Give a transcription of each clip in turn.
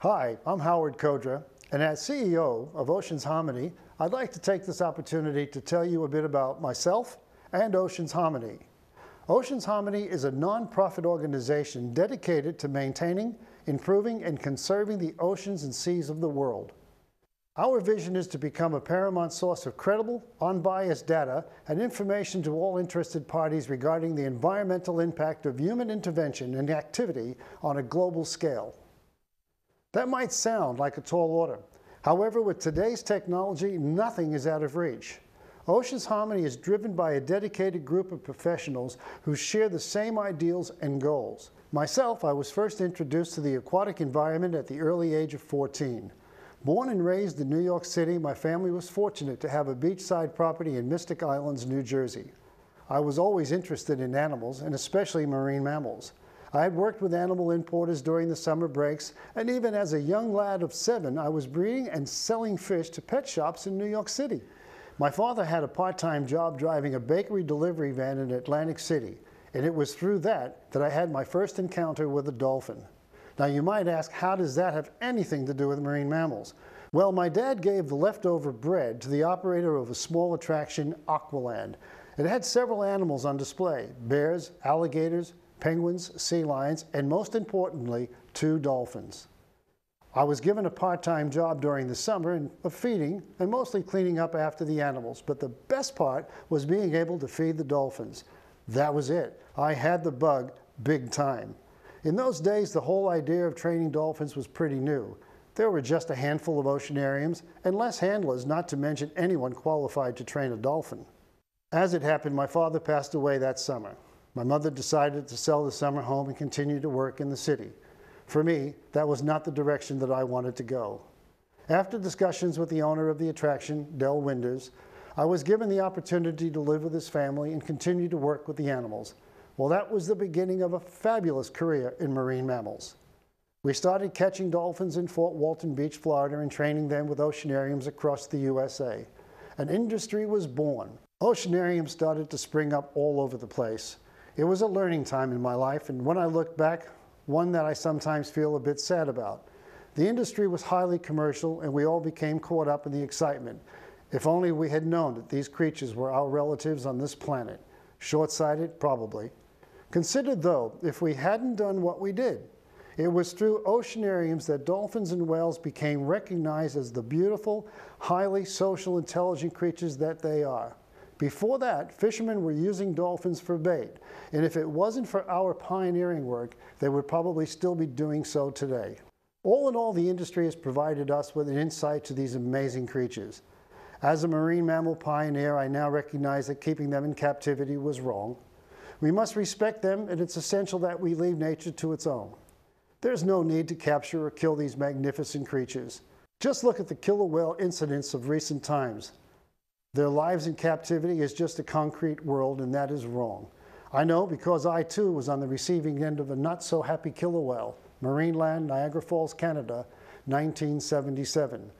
Hi, I'm Howard Kodra, and as CEO of Oceans Harmony, I'd like to take this opportunity to tell you a bit about myself and Oceans Harmony. Oceans Harmony is a non-profit organization dedicated to maintaining, improving, and conserving the oceans and seas of the world. Our vision is to become a paramount source of credible, unbiased data and information to all interested parties regarding the environmental impact of human intervention and activity on a global scale. That might sound like a tall order. However, with today's technology, nothing is out of reach. Oceans Harmony is driven by a dedicated group of professionals who share the same ideals and goals. Myself, I was first introduced to the aquatic environment at the early age of 14. Born and raised in New York City, my family was fortunate to have a beachside property in Mystic Islands, New Jersey. I was always interested in animals, and especially marine mammals. I had worked with animal importers during the summer breaks, and even as a young lad of 7, I was breeding and selling fish to pet shops in New York City. My father had a part-time job driving a bakery delivery van in Atlantic City, and it was through that I had my first encounter with a dolphin. Now you might ask, how does that have anything to do with marine mammals? Well, my dad gave the leftover bread to the operator of a small attraction, Aqualand. It had several animals on display: bears, alligators, penguins, sea lions, and most importantly, 2 dolphins. I was given a part-time job during the summer of feeding and mostly cleaning up after the animals, but the best part was being able to feed the dolphins. That was it. I had the bug big time. In those days, the whole idea of training dolphins was pretty new. There were just a handful of oceanariums and less handlers, not to mention anyone qualified to train a dolphin. As it happened, my father passed away that summer. My mother decided to sell the summer home and continue to work in the city. For me, that was not the direction that I wanted to go. After discussions with the owner of the attraction, Del Winders, I was given the opportunity to live with his family and continue to work with the animals. Well, that was the beginning of a fabulous career in marine mammals. We started catching dolphins in Fort Walton Beach, Florida, and training them with oceanariums across the USA. An industry was born. Oceanariums started to spring up all over the place. It was a learning time in my life, and when I look back, one that I sometimes feel a bit sad about. The industry was highly commercial, and we all became caught up in the excitement. If only we had known that these creatures were our relatives on this planet. Short-sighted? Probably. Consider, though, if we hadn't done what we did. It was through oceanariums that dolphins and whales became recognized as the beautiful, highly social, intelligent creatures that they are. Before that, fishermen were using dolphins for bait, and if it wasn't for our pioneering work, they would probably still be doing so today. All in all, the industry has provided us with an insight to these amazing creatures. As a marine mammal pioneer, I now recognize that keeping them in captivity was wrong. We must respect them, and it's essential that we leave nature to its own. There's no need to capture or kill these magnificent creatures. Just look at the killer whale incidents of recent times. Their lives in captivity is just a concrete world, and that is wrong. I know because I too was on the receiving end of a not-so-happy killer whale, Marineland, Niagara Falls, Canada, 1977.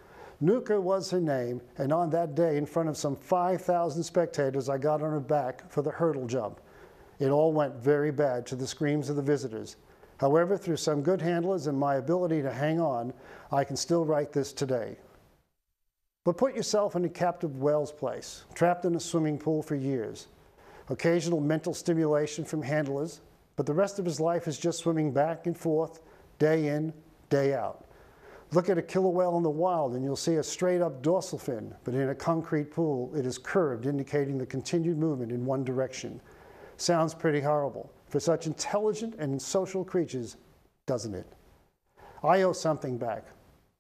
Nuka was her name, and on that day, in front of some 5,000 spectators, I got on her back for the hurdle jump. It all went very bad, to the screams of the visitors. However, through some good handlers and my ability to hang on, I can still write this today. But put yourself in a captive whale's place, trapped in a swimming pool for years. Occasional mental stimulation from handlers, but the rest of his life is just swimming back and forth, day in, day out. Look at a killer whale in the wild and you'll see a straight-up dorsal fin, but in a concrete pool, it is curved, indicating the continued movement in one direction. Sounds pretty horrible for such intelligent and social creatures, doesn't it? I owe something back.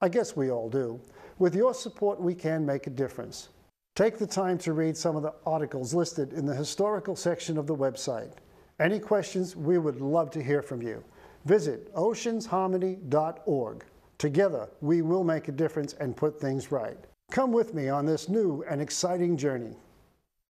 I guess we all do. With your support, we can make a difference. Take the time to read some of the articles listed in the historical section of the website. Any questions, we would love to hear from you. Visit oceansharmony.org. Together, we will make a difference and put things right. Come with me on this new and exciting journey.